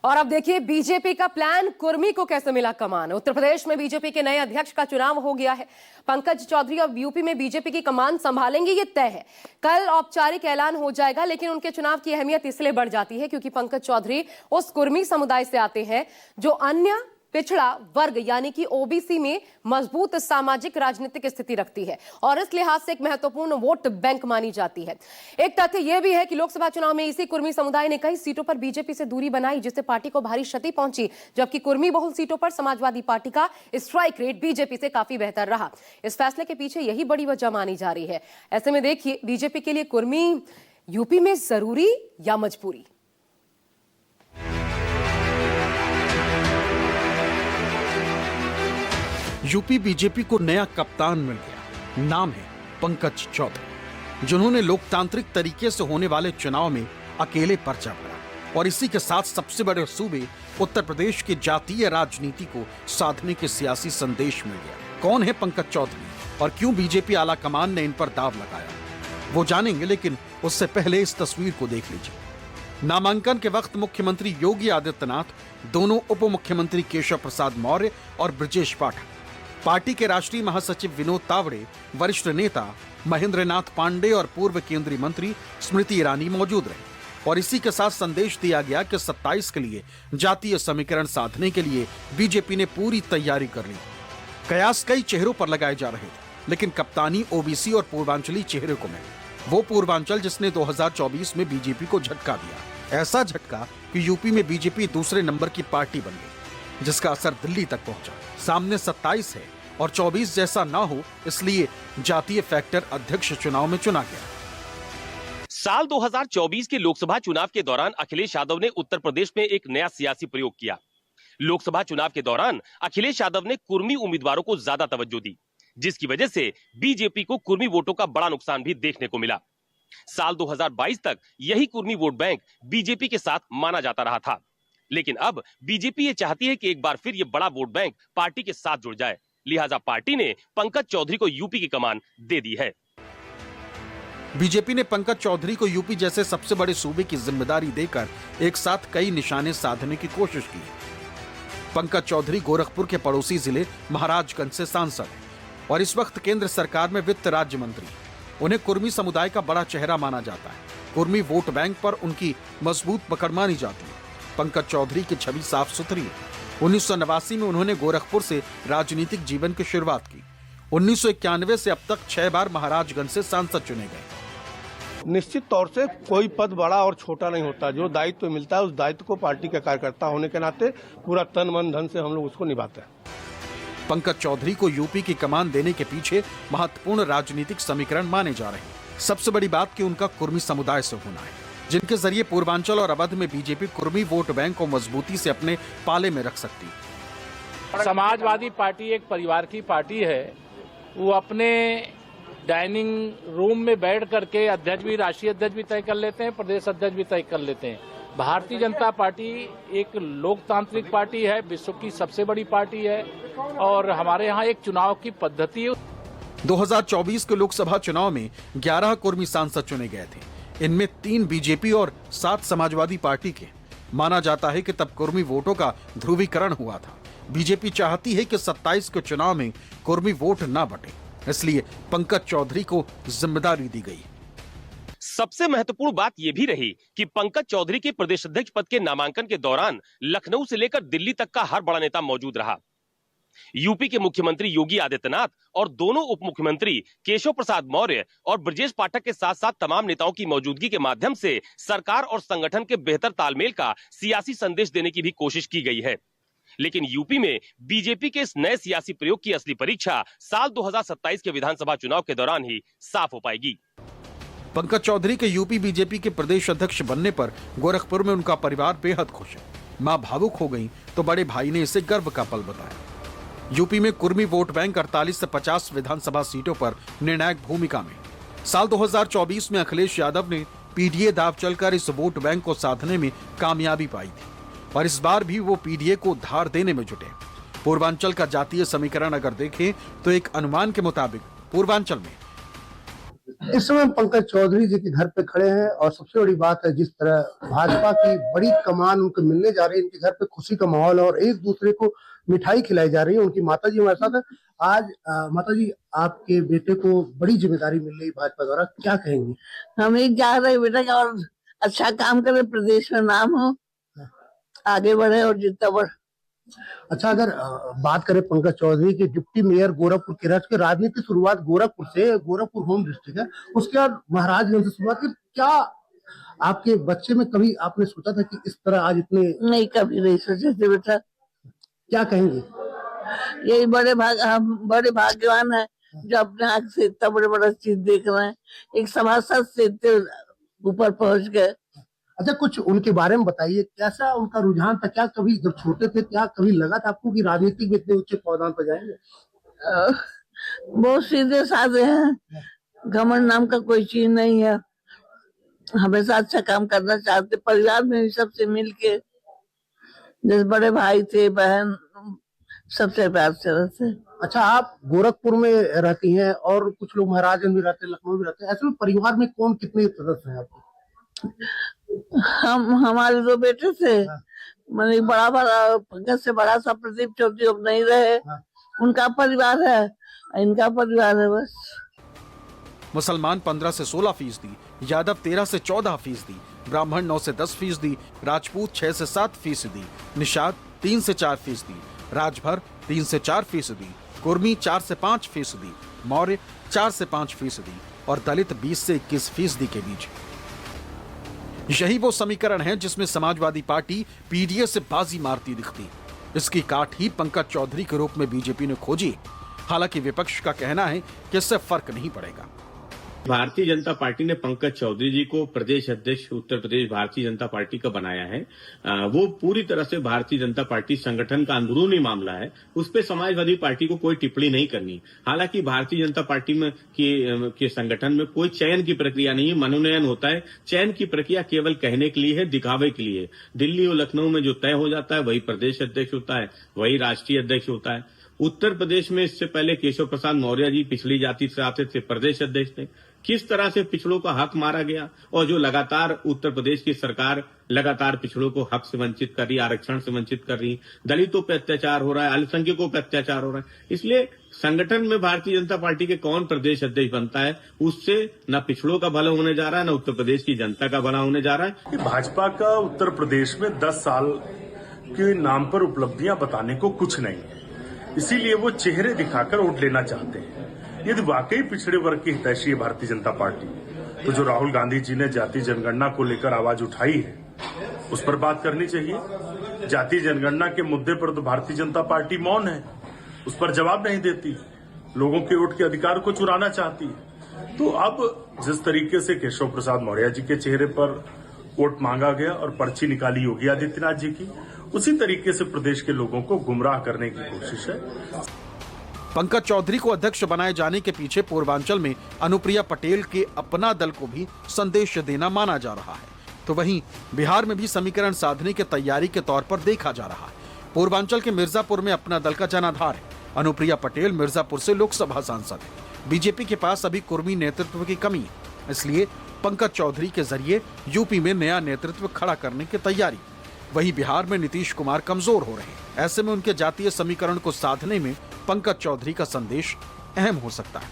और अब देखिए बीजेपी का प्लान, कुर्मी को कैसे मिला कमान। उत्तर प्रदेश में बीजेपी के नए अध्यक्ष का चुनाव हो गया है। पंकज चौधरी अब यूपी में बीजेपी की कमान संभालेंगे, ये तय है। कल औपचारिक ऐलान हो जाएगा, लेकिन उनके चुनाव की अहमियत इसलिए बढ़ जाती है क्योंकि पंकज चौधरी उस कुर्मी समुदाय से आते हैं जो अन्य पिछड़ा वर्ग यानी कि ओबीसी में मजबूत सामाजिक राजनीतिक स्थिति रखती है और इस लिहाज से एक महत्वपूर्ण वोट बैंक मानी जाती है। एक तथ्य यह भी है कि लोकसभा चुनाव में इसी कुर्मी समुदाय ने कई सीटों पर बीजेपी से दूरी बनाई, जिससे पार्टी को भारी क्षति पहुंची, जबकि कुर्मी बहुल सीटों पर समाजवादी पार्टी का स्ट्राइक रेट बीजेपी से काफी बेहतर रहा। इस फैसले के पीछे यही बड़ी वजह मानी जा रही है। ऐसे में देखिए, बीजेपी के लिए कुर्मी यूपी में जरूरी या मजबूरी? यूपी बीजेपी को नया कप्तान मिल गया। नाम है पंकज चौधरी, जिन्होंने लोकतांत्रिक तरीके से होने वाले चुनाव में अकेले पर्चा भरा और इसी के साथ सबसे बड़े सूबे उत्तर प्रदेश की जातीय राजनीति को साधने के सियासी संदेश मिल गया। कौन है पंकज चौधरी और क्यों बीजेपी आला कमान ने इन पर दाव लगाया, वो जानेंगे, लेकिन उससे पहले इस तस्वीर को देख लीजिए। नामांकन के वक्त मुख्यमंत्री योगी आदित्यनाथ, दोनों उप मुख्यमंत्री केशव प्रसाद मौर्य और ब्रजेश पाठक, पार्टी के राष्ट्रीय महासचिव विनोद तावड़े, वरिष्ठ नेता महेंद्र नाथ पांडे और पूर्व केंद्रीय मंत्री स्मृति ईरानी मौजूद रहे। और इसी के साथ संदेश दिया गया कि 27 के लिए जातीय समीकरण साधने के लिए बीजेपी ने पूरी तैयारी कर ली। कयास कई चेहरों पर लगाए जा रहे थे, लेकिन कप्तानी ओबीसी और पूर्वांचली चेहरे को मिली। वो पूर्वांचल जिसने 2024 में बीजेपी को झटका दिया, ऐसा झटका कि यूपी में बीजेपी दूसरे नंबर की पार्टी बन गई, जिसका असर दिल्ली तक पहुंचा। सामने 27 है और 24 जैसा ना हो, इसलिए जातीय फैक्टर अध्यक्ष चुनाव में चुना गया। साल 2024 के लोकसभा चुनाव के दौरान अखिलेश यादव ने उत्तर प्रदेश में एक नया सियासी प्रयोग किया। लोकसभा चुनाव के दौरान अखिलेश यादव ने कुर्मी उम्मीदवारों को ज्यादा तवज्जो दी, जिसकी वजह से बीजेपी को कुर्मी वोटों का बड़ा नुकसान भी देखने को मिला। साल 2022 तक यही कुर्मी वोट बैंक बीजेपी के साथ माना जाता रहा था, लेकिन अब बीजेपी ये चाहती है कि एक बार फिर ये बड़ा वोट बैंक पार्टी के साथ जुड़ जाए। लिहाजा पार्टी ने पंकज चौधरी को यूपी की कमान दे दी है। बीजेपी ने पंकज चौधरी को यूपी जैसे सबसे बड़े सूबे की जिम्मेदारी देकर एक साथ कई निशाने साधने की कोशिश की। पंकज चौधरी गोरखपुर के पड़ोसी जिले महाराजगंज से सांसद हैं और इस वक्त केंद्र सरकार में वित्त राज्य मंत्री। उन्हें कुर्मी समुदाय का बड़ा चेहरा माना जाता है। कुर्मी वोट बैंक पर उनकी मजबूत पकड़ मानी जाती है। पंकज चौधरी की छवि साफ सुथरी है। 1989 में उन्होंने गोरखपुर से राजनीतिक जीवन की शुरुआत की। 1991 से अब तक 6 बार महाराजगंज से सांसद चुने गए। निश्चित तौर से कोई पद बड़ा और छोटा नहीं होता। जो दायित्व मिलता है उस दायित्व को पार्टी का कार्यकर्ता होने के नाते पूरा तन मन धन से हम लोग उसको निभाते हैं। पंकज चौधरी को यूपी की कमान देने के पीछे महत्वपूर्ण राजनीतिक समीकरण माने जा रहे हैं। सबसे बड़ी बात कि उनका कुर्मी समुदाय से होना है, जिनके जरिए पूर्वांचल और अवध में बीजेपी कुर्मी वोट बैंक को मजबूती से अपने पाले में रख सकती है। समाजवादी पार्टी एक परिवार की पार्टी है। वो अपने डाइनिंग रूम में बैठ करके अध्यक्ष भी, राष्ट्रीय अध्यक्ष भी तय कर लेते हैं, प्रदेश अध्यक्ष भी तय कर लेते हैं। भारतीय जनता पार्टी एक लोकतांत्रिक पार्टी है, विश्व की सबसे बड़ी पार्टी है और हमारे यहाँ एक चुनाव की पद्धति है। 2024 के लोकसभा चुनाव में 11 कुर्मी सांसद चुने गए थे। इनमें 3 बीजेपी और 7 समाजवादी पार्टी के। माना जाता है कि तब कुर्मी वोटों का ध्रुवीकरण हुआ था। बीजेपी चाहती है कि 27 के चुनाव में कुर्मी वोट ना बटे, इसलिए पंकज चौधरी को जिम्मेदारी दी गई। सबसे महत्वपूर्ण बात यह भी रही कि पंकज चौधरी के प्रदेश अध्यक्ष पद के नामांकन के दौरान लखनऊ से लेकर दिल्ली तक का हर बड़ा नेता मौजूद रहा। यूपी के मुख्यमंत्री योगी आदित्यनाथ और दोनों उप मुख्यमंत्री केशव प्रसाद मौर्य और ब्रजेश पाठक के साथ साथ तमाम नेताओं की मौजूदगी के माध्यम से सरकार और संगठन के बेहतर तालमेल का सियासी संदेश देने की भी कोशिश की गई है। लेकिन यूपी में बीजेपी के इस नए सियासी प्रयोग की असली परीक्षा साल 2027 के विधानसभा चुनाव के दौरान ही साफ हो पाएगी। पंकज चौधरी के यूपी बीजेपी के प्रदेश अध्यक्ष बनने पर गोरखपुर में उनका परिवार बेहद खुश है। मां भावुक हो गई तो बड़े भाई ने इसे गर्व का पल बताया। यूपी में कुर्मी वोट बैंक 48 से 50 विधानसभा सीटों पर निर्णायक भूमिका में। साल 2024 में अखिलेश यादव ने पीडीए दाव चलकर इस वोट बैंक को साधने में कामयाबी पाई थी और इस बार भी वो पीडीए को धार देने में जुटे। पूर्वांचल का जातीय समीकरण अगर देखें तो एक अनुमान के मुताबिक पूर्वांचल में इस समय पंकज चौधरी जी के घर पे खड़े हैं और सबसे बड़ी बात है जिस तरह भाजपा की बड़ी कमान उनको मिलने जा रही है, इनके घर पे खुशी का माहौल है और एक दूसरे को मिठाई खिलाई जा रही है। उनकी माता जी हमारे साथ है। आज माता जी, आपके बेटे को बड़ी जिम्मेदारी मिल रही भाजपा द्वारा, क्या कहेंगी? हम एक चाह रहे बेटा का और अच्छा काम करे, प्रदेश में नाम हो, आगे बढ़े और जितना बढ़। अच्छा, अगर बात करें पंकज चौधरी के डिप्टी मेयर गोरखपुर के राज्य की राजनीति की शुरुआत गोरखपुर से, गोरखपुर होम डिस्ट्रिक्ट है, उसके बाद महाराजगंज से शुरुआत की। क्या आपके बच्चे में कभी आपने सोचा था कि इस तरह आज इतने? नहीं, कभी नहीं सोचे थे बेटा। क्या कहेंगे? यही हम बड़े भाग्यवान है जो अपने आंख से इतना बड़ा चीज देख रहे हैं, एक सभासद से इतने ऊपर पहुंच गए। अच्छा, कुछ उनके बारे में बताइए, कैसा उनका रुझान था? क्या कभी जब छोटे थे क्या कभी लगा था आपको कि राजनीति में इतने उच्च पौधान पर जाएंगे? बहुत सीधे साधे हैं, घमंड नाम का कोई चीज नहीं है, हमेशा अच्छा काम करना चाहते, परिवार में भी सबसे मिलके, जैसे बड़े भाई थे, बहन, सबसे प्यार से रहते। अच्छा, आप गोरखपुर में रहती हैं और कुछ लोग महाराजगंज में रहते हैं, लखनऊ में रहते हैं, ऐसे में परिवार में कौन कितने सदस्य हैं आपके? हमारे दो बेटे थे, मैंने बड़ा पंकज से बड़ा सा प्रदीप चौधरी अब नहीं रहे, उनका परिवार है, इनका परिवार है बस। मुसलमान 15 से 16%, यादव 13 से 14%, ब्राह्मण 9 से 10%, राजपूत 6 से 7%, निषाद 3 से 4%, राजभर 3 से 4%, कुर्मी 4 से 5%, मौर्य 4 से 5% और दलित 20 से 21% के बीच। यही वो समीकरण है जिसमें समाजवादी पार्टी पीडीए से बाजी मारती दिखती। इसकी काट ही पंकज चौधरी के रूप में बीजेपी ने खोजी। हालांकि विपक्ष का कहना है कि इससे फर्क नहीं पड़ेगा। भारतीय जनता पार्टी ने पंकज चौधरी जी को प्रदेश अध्यक्ष उत्तर प्रदेश भारतीय जनता पार्टी का बनाया है। वो पूरी तरह से भारतीय जनता पार्टी संगठन का अंदरूनी मामला है, उस पर समाजवादी पार्टी को कोई टिप्पणी नहीं करनी। हालांकि भारतीय जनता पार्टी में के संगठन में कोई चयन की प्रक्रिया नहीं है, मनोनयन होता है। चयन की प्रक्रिया केवल कहने के लिए है, दिखावे के लिए। दिल्ली और लखनऊ में जो तय हो जाता है वही प्रदेश अध्यक्ष होता है, वही राष्ट्रीय अध्यक्ष होता है। उत्तर प्रदेश में इससे पहले केशव प्रसाद मौर्य जी पिछड़ी जाति से आते थे, प्रदेश अध्यक्ष थे। किस तरह से पिछड़ों का हक मारा गया और जो लगातार उत्तर प्रदेश की सरकार लगातार पिछड़ों को हक से वंचित कर रही, आरक्षण से वंचित कर रही, दलितों पे अत्याचार हो रहा है, अल्पसंख्यकों पे अत्याचार हो रहा है। इसलिए संगठन में भारतीय जनता पार्टी के कौन प्रदेश अध्यक्ष बनता है, उससे न पिछड़ों का भला होने जा रहा है, न उत्तर प्रदेश की जनता का भला होने जा रहा है। भाजपा का उत्तर प्रदेश में 10 साल के नाम पर उपलब्धियां बताने को कुछ नहीं है, इसीलिए वो चेहरे दिखाकर वोट लेना चाहते हैं। यदि वाकई पिछड़े वर्ग की हितैषी है भारतीय जनता पार्टी, तो जो राहुल गांधी जी ने जाति जनगणना को लेकर आवाज उठाई है उस पर बात करनी चाहिए। जाति जनगणना के मुद्दे पर तो भारतीय जनता पार्टी मौन है, उस पर जवाब नहीं देती, लोगों के वोट के अधिकार को चुराना चाहती है। तो अब जिस तरीके से केशव प्रसाद मौर्य जी के चेहरे पर वोट मांगा गया और पर्ची निकाली योगी आदित्यनाथ जी की, उसी तरीके से प्रदेश के लोगों को गुमराह करने की कोशिश है। पंकज चौधरी को अध्यक्ष बनाए जाने के पीछे पूर्वांचल में अनुप्रिया पटेल के अपना दल को भी संदेश देना माना जा रहा है। तो वहीं बिहार में भी समीकरण साधने की तैयारी के तौर पर देखा जा रहा है। पूर्वांचल के मिर्जापुर में अपना दल का जनाधार है। अनुप्रिया पटेल मिर्जापुर से लोकसभा सांसद है। बीजेपी के पास अभी कुर्मी नेतृत्व की कमी है, इसलिए पंकज चौधरी के जरिए यूपी में नया नेतृत्व खड़ा करने की तैयारी। वहीं बिहार में नीतीश कुमार कमजोर हो रहे हैं। ऐसे में उनके जातीय समीकरण को साधने में पंकज चौधरी का संदेश अहम हो सकता है।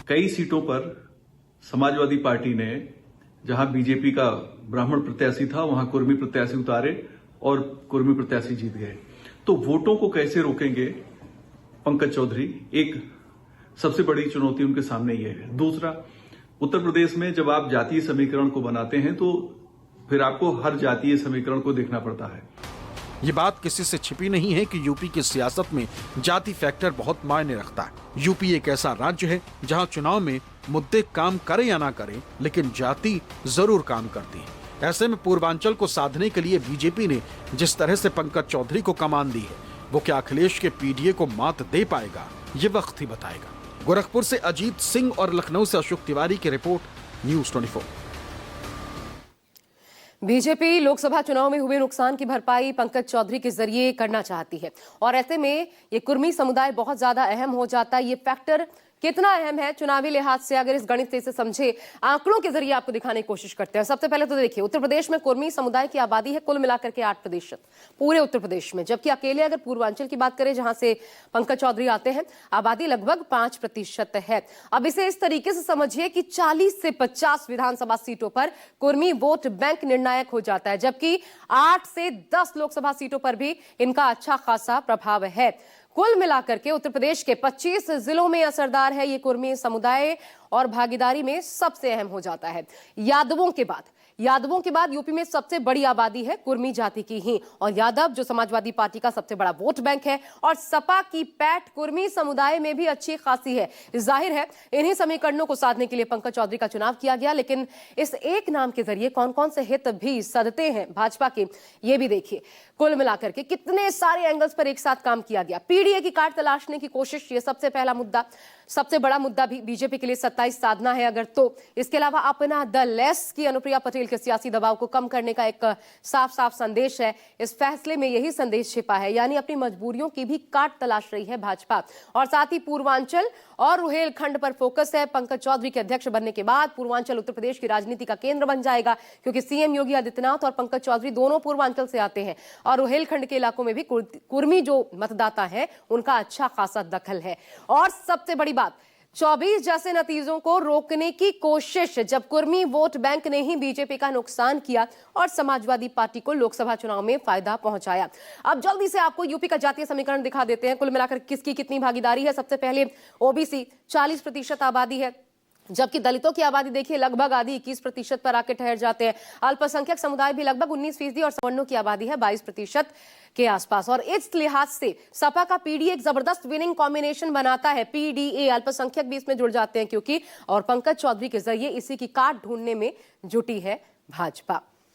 कई सीटों पर समाजवादी पार्टी ने, जहां बीजेपी का ब्राह्मण प्रत्याशी था, वहां कुर्मी प्रत्याशी उतारे और कुर्मी प्रत्याशी जीत गए। तो वोटों को कैसे रोकेंगे पंकज चौधरी, एक सबसे बड़ी चुनौती उनके सामने ये है। दूसरा, उत्तर प्रदेश में जब आप जातीय समीकरण को बनाते हैं तो फिर आपको हर जातीय समीकरण को देखना पड़ता है। ये बात किसी से छिपी नहीं है कि यूपी की सियासत में जाति फैक्टर बहुत मायने रखता है। यूपी एक ऐसा राज्य है जहां चुनाव में मुद्दे काम करे या ना करे, लेकिन जाति जरूर काम करती है। ऐसे में पूर्वांचल को साधने के लिए बीजेपी ने जिस तरह से पंकज चौधरी को कमान दी है, वो क्या अखिलेश के पीडीए को मात दे पाएगा, ये वक्त ही बताएगा। गोरखपुर से अजीत सिंह और लखनऊ से अशोक तिवारी की रिपोर्ट, न्यूज़ 24। बीजेपी लोकसभा चुनाव में हुए नुकसान की भरपाई पंकज चौधरी के जरिए करना चाहती है और ऐसे में ये कुर्मी समुदाय बहुत ज्यादा अहम हो जाता है। ये फैक्टर कितना अहम है चुनावी लिहाज से, अगर इस गणित से इसे समझे, आंकड़ों के जरिए आपको दिखाने की कोशिश करते हैं। सबसे पहले तो देखिए, उत्तर प्रदेश में कुर्मी समुदाय की आबादी है कुल मिलाकर के 8% पूरे उत्तर प्रदेश में, जबकि अकेले अगर पूर्वांचल की बात करें जहां से पंकज चौधरी आते हैं, आबादी लगभग 5% है। अब इसे इस तरीके से समझिए कि 40 से 50 विधानसभा सीटों पर कुर्मी वोट बैंक निर्णायक हो जाता है, जबकि 8 से 10 लोकसभा सीटों पर भी इनका अच्छा खासा प्रभाव है। कुल मिलाकर के उत्तर प्रदेश के 25 जिलों में असरदार है ये कुर्मी समुदाय और भागीदारी में सबसे अहम हो जाता है। यादवों के बाद यूपी में सबसे बड़ी आबादी है कुर्मी जाति की ही, और यादव जो समाजवादी पार्टी का सबसे बड़ा वोट बैंक है, और सपा की पैठ कुर्मी समुदाय में भी अच्छी खासी है। जाहिर है इन्हीं समीकरणों को साधने के लिए पंकज चौधरी का चुनाव किया गया, लेकिन इस एक नाम के जरिए कौन कौन से हित भी सधते हैं भाजपा के, ये भी देखिए। कुल मिलाकर के कितने सारे एंगल्स पर एक साथ काम किया गया। पीडीए की काट तलाशने की कोशिश, ये सबसे पहला मुद्दा, सबसे बड़ा मुद्दा भी बीजेपी के लिए 27 साधना है अगर तो। इसके अलावा अपना द लेस की अनुप्रिया पटेल के सियासी दबाव को कम करने का एक साफ साफ संदेश है। इस फैसले में यही संदेश छिपा है, यानी अपनी मजबूरियों की भी काट तलाश रही है भाजपा। और साथ ही पूर्वांचल और रुहेलखंड पर फोकस है। पंकज चौधरी के अध्यक्ष बनने के बाद पूर्वांचल उत्तर प्रदेश की राजनीति का केंद्र बन जाएगा, क्योंकि सीएम योगी आदित्यनाथ और पंकज चौधरी दोनों पूर्वांचल से आते हैं, और रुहेलखंड के इलाकों में भी कुर्मी जो मतदाता है उनका अच्छा खासा दखल है। और सबसे बड़ी बात, 24 जैसे नतीजों को रोकने की कोशिश, जब कुर्मी वोट बैंक ने ही बीजेपी का नुकसान किया और समाजवादी पार्टी को लोकसभा चुनाव में फायदा पहुंचाया। अब जल्दी से आपको यूपी का जातीय समीकरण दिखा देते हैं, कुल मिलाकर किसकी कितनी भागीदारी है। सबसे पहले ओबीसी 40% आबादी है, जबकि दलितों की आबादी देखिए लगभग आधी 21% पर आके ठहर जाते हैं। अल्पसंख्यक समुदाय भी लगभग 19% और सवर्णों की आबादी है 22% के आसपास। और इस लिहाज से सपा का पीडीए एक जबरदस्त विनिंग कॉम्बिनेशन बनाता है। पीडीए अल्पसंख्यक भी इसमें जुड़ जाते हैं क्योंकि, और पंकज चौधरी के जरिए इसी की काट ढूंढने में जुटी है भाजपा।